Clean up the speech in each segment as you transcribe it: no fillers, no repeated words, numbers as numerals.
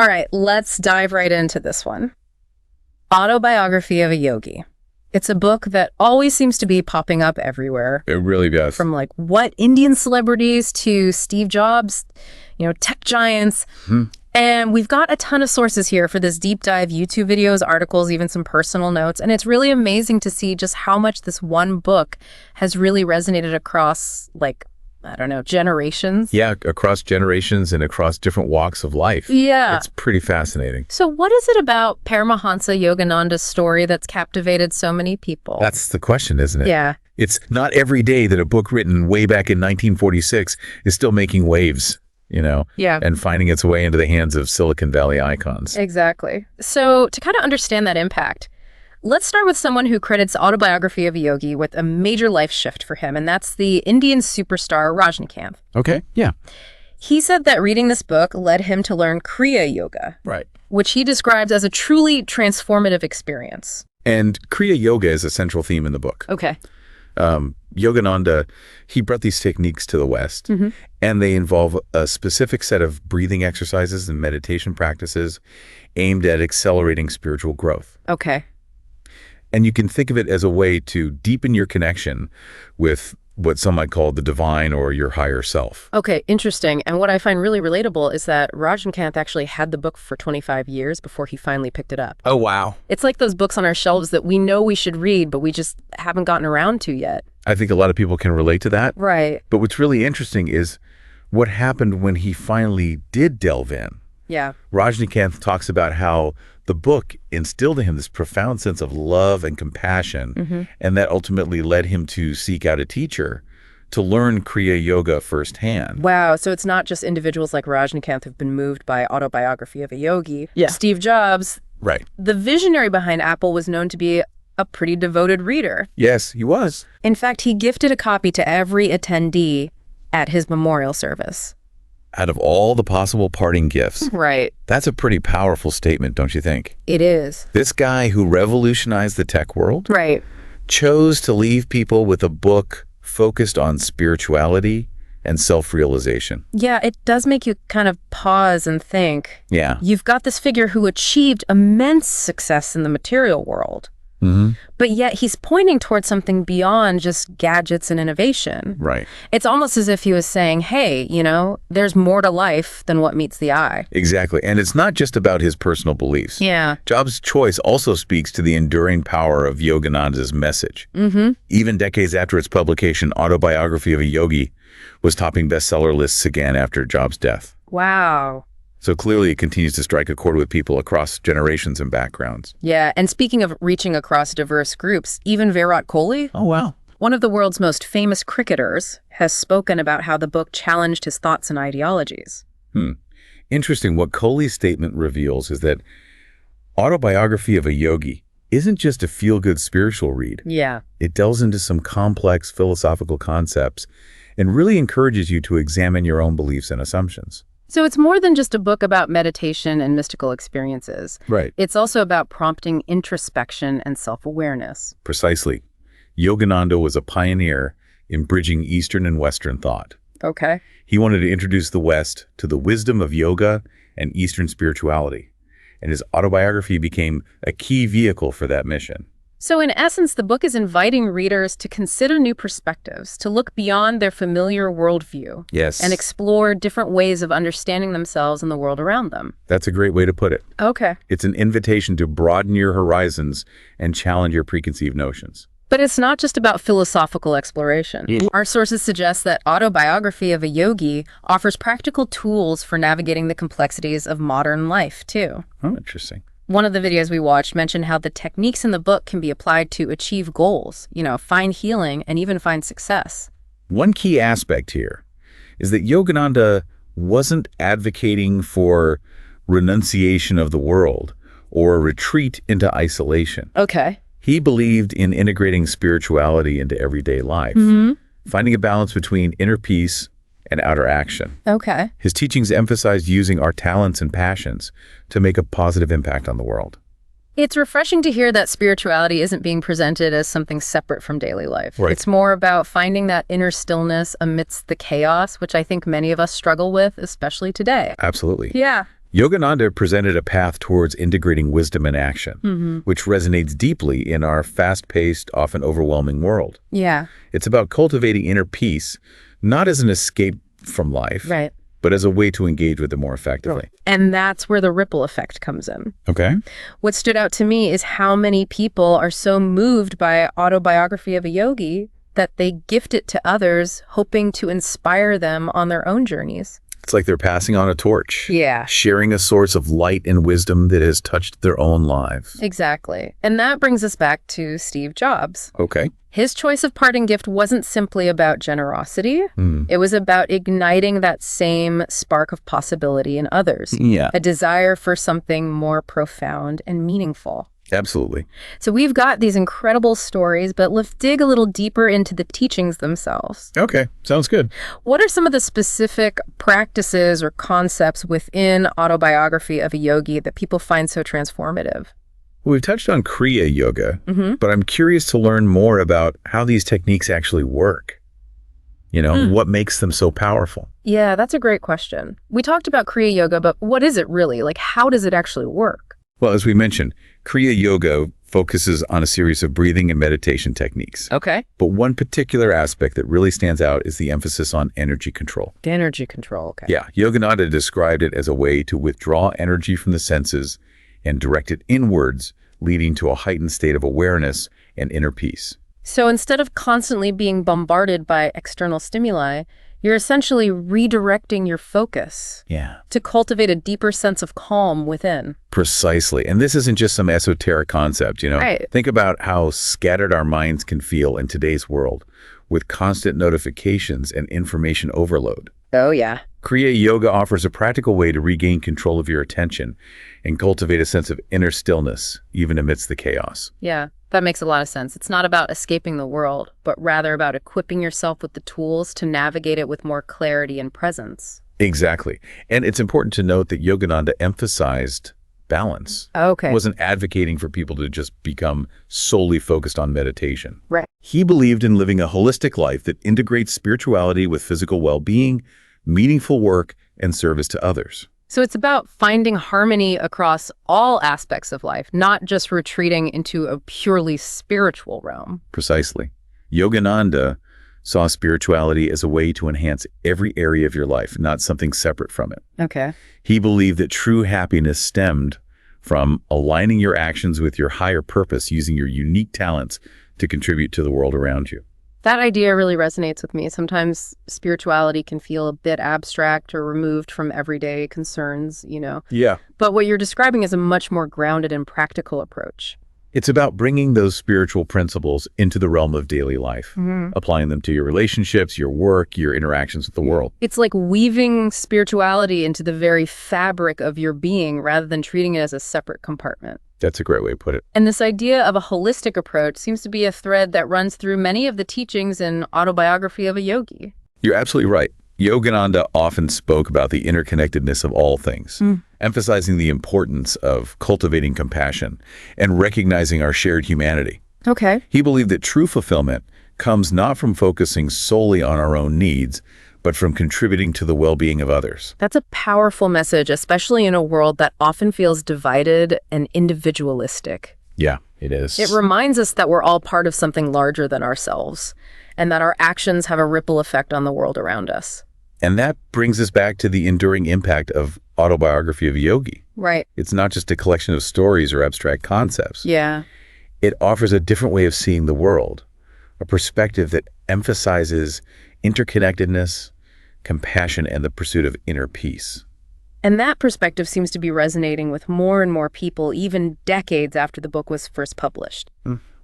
All right, let's dive right into this one. Autobiography of a Yogi. It's a book that always seems to be popping up everywhere. It really does. From like what Indian celebrities to Steve Jobs, tech giants. And we've got a ton of sources here for this deep dive, YouTube videos, articles, even some personal notes. And it's really amazing to see just how much this one book has really resonated across, generations. Yeah, across generations and across different walks of life. Yeah. It's pretty fascinating. So what is it about Paramahansa Yogananda's story that's captivated so many people? That's the question, isn't it? Yeah. It's not every day that a book written way back in 1946 is still making waves, Yeah. and finding its way into the hands of Silicon Valley icons. Exactly. So to kind of understand that impact, let's start with someone who credits Autobiography of a Yogi with a major life shift for him, and that's the Indian superstar Rajinikanth. Okay, yeah. He said that reading this book led him to learn Kriya Yoga, Right. which he describes as a truly transformative experience. And Kriya Yoga is a central theme in the book. Okay. Yogananda, he brought these techniques to the West, and they involve a specific set of breathing exercises and meditation practices aimed at accelerating spiritual growth. Okay. And you can think of it as a way to deepen your connection with what some might call the divine or your higher self. Okay, interesting. And what I find really relatable is that Rajinikanth actually had the book for 25 years before he finally picked it up. Oh, wow. It's like those books on our shelves that we know we should read, but we just haven't gotten around to yet. I think a lot of people can relate to that. Right. But what's really interesting is what happened when he finally did delve in. Yeah. Rajinikanth talks about how the book instilled in him this profound sense of love and compassion, and that ultimately led him to seek out a teacher to learn Kriya Yoga firsthand. Wow. So it's not just individuals like Rajinikanth who've been moved by Autobiography of a Yogi. Yeah. Steve Jobs, Right. the visionary behind Apple, was known to be a pretty devoted reader. Yes, he was. In fact, he gifted a copy to every attendee at his memorial service. Out of all the possible parting gifts, Right. that's a pretty powerful statement, don't you think? It is. This guy who revolutionized the tech world Right. chose to leave people with a book focused on spirituality and self-realization. Yeah, it does make you kind of pause and think. Yeah. You've got this figure who achieved immense success in the material world, but yet he's pointing towards something beyond just gadgets and innovation. Right. It's almost as if he was saying, hey, there's more to life than what meets the eye. Exactly. And it's not just about his personal beliefs. Yeah. Jobs' choice also speaks to the enduring power of Yogananda's message. Even decades after its publication, Autobiography of a Yogi was topping bestseller lists again after Jobs' death. Wow. So clearly it continues to strike a chord with people across generations and backgrounds. Yeah, and speaking of reaching across diverse groups, even Virat Kohli, Oh, wow. one of the world's most famous cricketers, has spoken about how the book challenged his thoughts and ideologies. Interesting. What Kohli's statement reveals is that Autobiography of a Yogi isn't just a feel-good spiritual read. Yeah. It delves into some complex philosophical concepts and really encourages you to examine your own beliefs and assumptions. So it's more than just a book about meditation and mystical experiences. Right. It's also about prompting introspection and self-awareness. Precisely. Yogananda was a pioneer in bridging Eastern and Western thought. Okay. He wanted to introduce the West to the wisdom of yoga and Eastern spirituality, and his autobiography became a key vehicle for that mission. So in essence, the book is inviting readers to consider new perspectives, to look beyond their familiar worldview. Yes. And explore different ways of understanding themselves and the world around them. That's a great way to put it. Okay. It's an invitation to broaden your horizons and challenge your preconceived notions. But it's not just about philosophical exploration. Our sources suggest that Autobiography of a Yogi offers practical tools for navigating the complexities of modern life, too. Oh, interesting. One of the videos we watched mentioned how the techniques in the book can be applied to achieve goals, find healing, and even find success. One key aspect here is that Yogananda wasn't advocating for renunciation of the world or a retreat into isolation. Okay. He believed in integrating spirituality into everyday life, finding a balance between inner peace and outer action. Okay. His teachings emphasized using our talents and passions to make a positive impact on the world. It's refreshing to hear that spirituality isn't being presented as something separate from daily life. Right. It's more about finding that inner stillness amidst the chaos, which I think many of us struggle with, especially today. Absolutely. Yeah. Yogananda presented a path towards integrating wisdom and action, which resonates deeply in our fast-paced, often overwhelming world. Yeah. It's about cultivating inner peace, not as an escape from life, Right. but as a way to engage with it more effectively. And that's where the ripple effect comes in. Okay. What stood out to me is how many people are so moved by Autobiography of a Yogi that they gift it to others, hoping to inspire them on their own journeys. It's like they're passing on a torch. Yeah. Sharing a source of light and wisdom that has touched their own lives. Exactly. And that brings us back to Steve Jobs. Okay. His choice of parting gift wasn't simply about generosity. It was about igniting that same spark of possibility in others. Yeah. A desire for something more profound and meaningful. Absolutely. So we've got these incredible stories, but let's dig a little deeper into the teachings themselves. Okay. Sounds good. What are some of the specific practices or concepts within Autobiography of a Yogi that people find so transformative? Well, we've touched on Kriya Yoga, but I'm curious to learn more about how these techniques actually work. What makes them so powerful? Yeah, that's a great question. We talked about Kriya Yoga, but what is it really? Like, how does it actually work? Well, as we mentioned, Kriya Yoga focuses on a series of breathing and meditation techniques. Okay. But one particular aspect that really stands out is the emphasis on energy control. Energy control, okay. Yeah, Yogananda described it as a way to withdraw energy from the senses and direct it inwards, leading to a heightened state of awareness and inner peace. So instead of constantly being bombarded by external stimuli, you're essentially redirecting your focus to cultivate a deeper sense of calm within. Precisely. And this isn't just some esoteric concept, Right. Think about how scattered our minds can feel in today's world with constant notifications and information overload. Oh, yeah. Kriya Yoga offers a practical way to regain control of your attention and cultivate a sense of inner stillness, even amidst the chaos. Yeah, that makes a lot of sense. It's not about escaping the world, but rather about equipping yourself with the tools to navigate it with more clarity and presence. Exactly. And it's important to note that Yogananda emphasized balance. Okay. Wasn't advocating for people to just become solely focused on meditation. Right. He believed in living a holistic life that integrates spirituality with physical well-being, meaningful work, and service to others. So it's about finding harmony across all aspects of life, not just retreating into a purely spiritual realm. Precisely. Yogananda saw spirituality as a way to enhance every area of your life, not something separate from it. Okay. He believed that true happiness stemmed from aligning your actions with your higher purpose, using your unique talents to contribute to the world around you. That idea really resonates with me. Sometimes spirituality can feel a bit abstract or removed from everyday concerns, Yeah. But what you're describing is a much more grounded and practical approach. It's about bringing those spiritual principles into the realm of daily life, applying them to your relationships, your work, your interactions with the world. It's like weaving spirituality into the very fabric of your being rather than treating it as a separate compartment. That's a great way to put it. And this idea of a holistic approach seems to be a thread that runs through many of the teachings in Autobiography of a Yogi. You're absolutely right. Yogananda often spoke about the interconnectedness of all things, emphasizing the importance of cultivating compassion and recognizing our shared humanity. Okay. He believed that true fulfillment comes not from focusing solely on our own needs, but from contributing to the well-being of others. That's a powerful message, especially in a world that often feels divided and individualistic. Yeah, it is. It reminds us that we're all part of something larger than ourselves, and that our actions have a ripple effect on the world around us. And that brings us back to the enduring impact of Autobiography of a Yogi. Right. It's not just a collection of stories or abstract concepts. Yeah. It offers a different way of seeing the world, a perspective that emphasizes interconnectedness, compassion, and the pursuit of inner peace. And that perspective seems to be resonating with more and more people, even decades after the book was first published.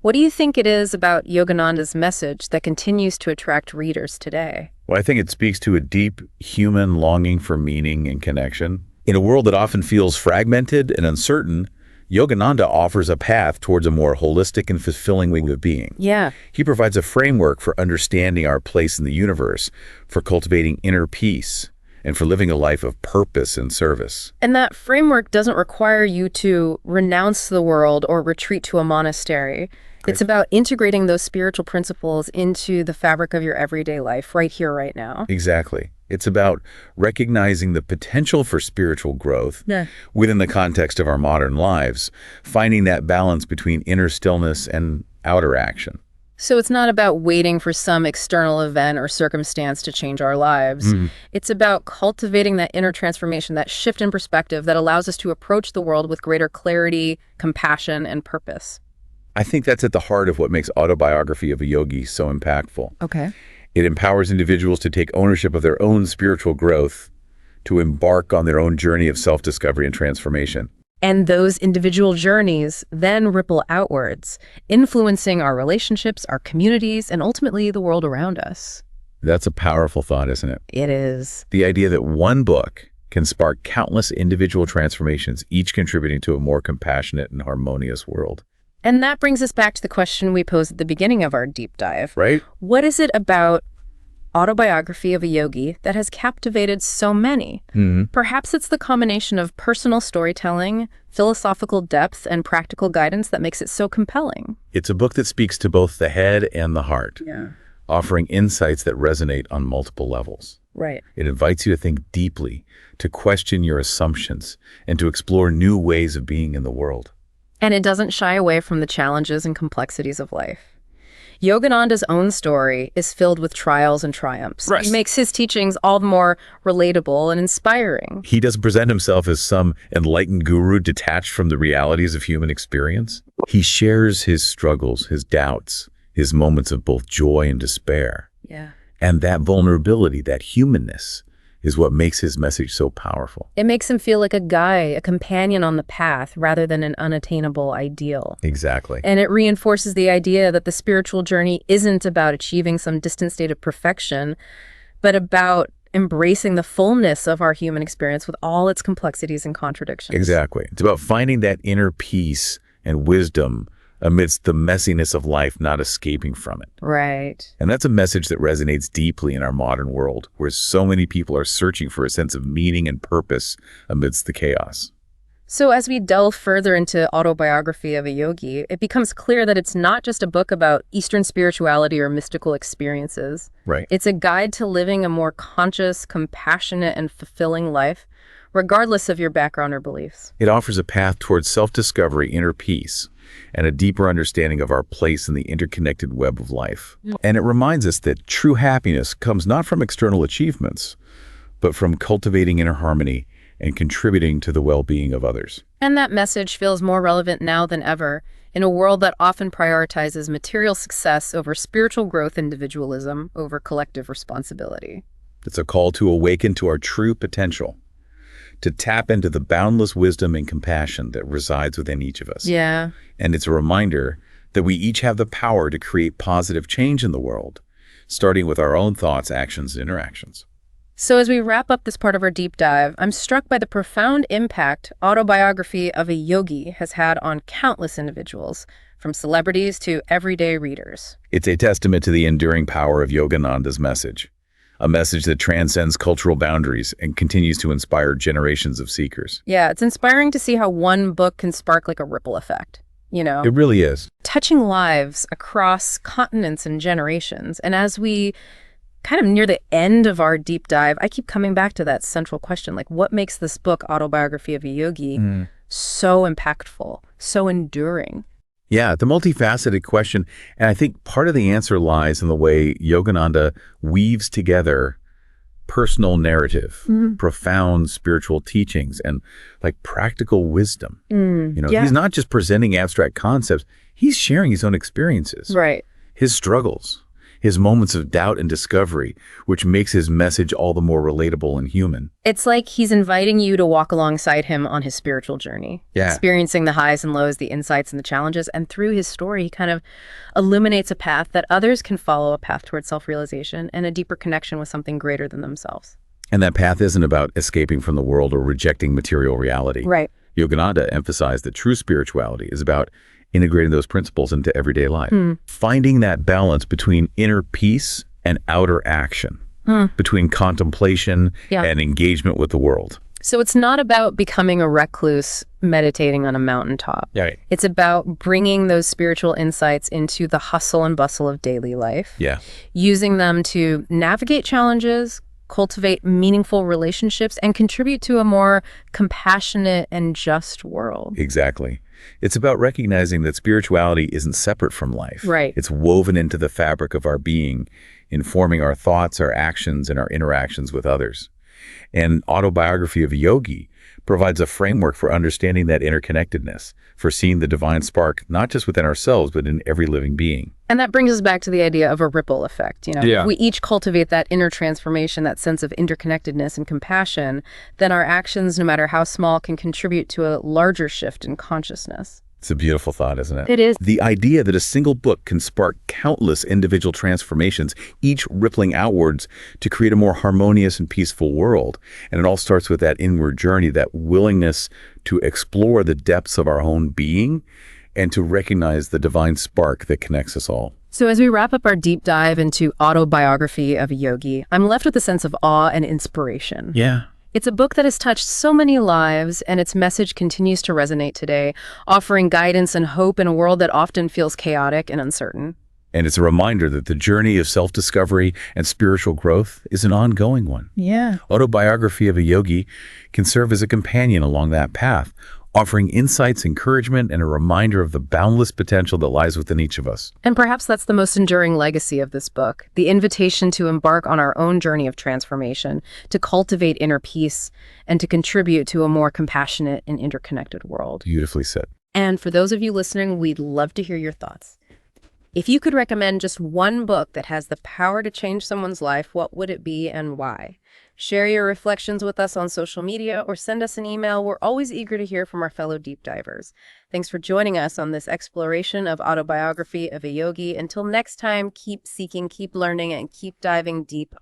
What do you think it is about Yogananda's message that continues to attract readers today? Well, I think it speaks to a deep human longing for meaning and connection. In a world that often feels fragmented and uncertain, Yogananda offers a path towards a more holistic and fulfilling way of being. Yeah. He provides a framework for understanding our place in the universe, for cultivating inner peace, and for living a life of purpose and service. And that framework doesn't require you to renounce the world or retreat to a monastery. It's about integrating those spiritual principles into the fabric of your everyday life right here, right now. Exactly. It's about recognizing the potential for spiritual growth within the context of our modern lives, finding that balance between inner stillness and outer action. So it's not about waiting for some external event or circumstance to change our lives. It's about cultivating that inner transformation, that shift in perspective that allows us to approach the world with greater clarity, compassion, and purpose. I think that's at the heart of what makes Autobiography of a Yogi so impactful. Okay. It empowers individuals to take ownership of their own spiritual growth, to embark on their own journey of self-discovery and transformation. And those individual journeys then ripple outwards, influencing our relationships, our communities, and ultimately the world around us. That's a powerful thought, isn't it? It is. The idea that one book can spark countless individual transformations, each contributing to a more compassionate and harmonious world. And that brings us back to the question we posed at the beginning of our deep dive. Right? What is it about Autobiography of a Yogi that has captivated so many? Perhaps it's the combination of personal storytelling, philosophical depth, and practical guidance that makes it so compelling. It's a book that speaks to both the head and the heart, offering insights that resonate on multiple levels. Right. It invites you to think deeply, to question your assumptions, and to explore new ways of being in the world. And it doesn't shy away from the challenges and complexities of life. Yogananda's own story is filled with trials and triumphs. Right. He makes his teachings all the more relatable and inspiring. He doesn't present himself as some enlightened guru detached from the realities of human experience. He shares his struggles, his doubts, his moments of both joy and despair. Yeah. And that vulnerability, that humanness, is what makes his message so powerful. It makes him feel like a guide, a companion on the path, rather than an unattainable ideal. Exactly. And it reinforces the idea that the spiritual journey isn't about achieving some distant state of perfection, but about embracing the fullness of our human experience with all its complexities and contradictions. Exactly. It's about finding that inner peace and wisdom amidst the messiness of life, not escaping from it. Right. And that's a message that resonates deeply in our modern world, where so many people are searching for a sense of meaning and purpose amidst the chaos. So as we delve further into Autobiography of a Yogi, it becomes clear that it's not just a book about Eastern spirituality or mystical experiences. Right. It's a guide to living a more conscious, compassionate, and fulfilling life, regardless of your background or beliefs. It offers a path towards self-discovery, inner peace, and a deeper understanding of our place in the interconnected web of life. And it reminds us that true happiness comes not from external achievements, but from cultivating inner harmony and contributing to the well-being of others. And that message feels more relevant now than ever, in a world that often prioritizes material success over spiritual growth, individualism over collective responsibility. It's a call to awaken to our true potential, to tap into the boundless wisdom and compassion that resides within each of us. Yeah. And it's a reminder that we each have the power to create positive change in the world, starting with our own thoughts, actions, and interactions. So as we wrap up this part of our deep dive, I'm struck by the profound impact Autobiography of a Yogi has had on countless individuals, from celebrities to everyday readers. It's a testament to the enduring power of Yogananda's message, a message that transcends cultural boundaries and continues to inspire generations of seekers. Yeah, it's inspiring to see how one book can spark like a ripple effect, you know? It really is. Touching lives across continents and generations. And as we kind of near the end of our deep dive, I keep coming back to that central question, like what makes this book, Autobiography of a Yogi, so impactful, so enduring? Yeah, the multifaceted question. And I think part of the answer lies in the way Yogananda weaves together personal narrative, profound spiritual teachings, and like practical wisdom. He's not just presenting abstract concepts, he's sharing his own experiences. Right. His struggles, his moments of doubt and discovery, which makes his message all the more relatable and human. It's like he's inviting you to walk alongside him on his spiritual journey, experiencing the highs and lows, the insights and the challenges. And through his story, he kind of illuminates a path that others can follow, a path towards self-realization and a deeper connection with something greater than themselves. And that path isn't about escaping from the world or rejecting material reality. Right. Yogananda emphasized that true spirituality is about integrating those principles into everyday life. Finding that balance between inner peace and outer action, between contemplation and engagement with the world. So it's not about becoming a recluse meditating on a mountaintop. Right. It's about bringing those spiritual insights into the hustle and bustle of daily life. Yeah. Using them to navigate challenges, cultivate meaningful relationships, and contribute to a more compassionate and just world. Exactly. It's about recognizing that spirituality isn't separate from life. Right. It's woven into the fabric of our being, informing our thoughts, our actions, and our interactions with others. And Autobiography of a Yogi provides a framework for understanding that interconnectedness, for seeing the divine spark not just within ourselves, but in every living being. And that brings us back to the idea of a ripple effect. Yeah. If we each cultivate that inner transformation, that sense of interconnectedness and compassion, then our actions, no matter how small, can contribute to a larger shift in consciousness. It's a beautiful thought, isn't it? It is. The idea that a single book can spark countless individual transformations, each rippling outwards to create a more harmonious and peaceful world. And it all starts with that inward journey, that willingness to explore the depths of our own being and to recognize the divine spark that connects us all. So as we wrap up our deep dive into Autobiography of a Yogi, I'm left with a sense of awe and inspiration. Yeah. It's a book that has touched so many lives, and its message continues to resonate today, offering guidance and hope in a world that often feels chaotic and uncertain. And it's a reminder that the journey of self-discovery and spiritual growth is an ongoing one. Yeah. Autobiography of a Yogi can serve as a companion along that path, offering insights, encouragement, and a reminder of the boundless potential that lies within each of us. And perhaps that's the most enduring legacy of this book, the invitation to embark on our own journey of transformation, to cultivate inner peace, and to contribute to a more compassionate and interconnected world. Beautifully said. And for those of you listening, we'd love to hear your thoughts. If you could recommend just one book that has the power to change someone's life, what would it be and why? Share your reflections with us on social media or send us an email. We're always eager to hear from our fellow deep divers. Thanks for joining us on this exploration of Autobiography of a Yogi. Until next time, keep seeking, keep learning, and keep diving deep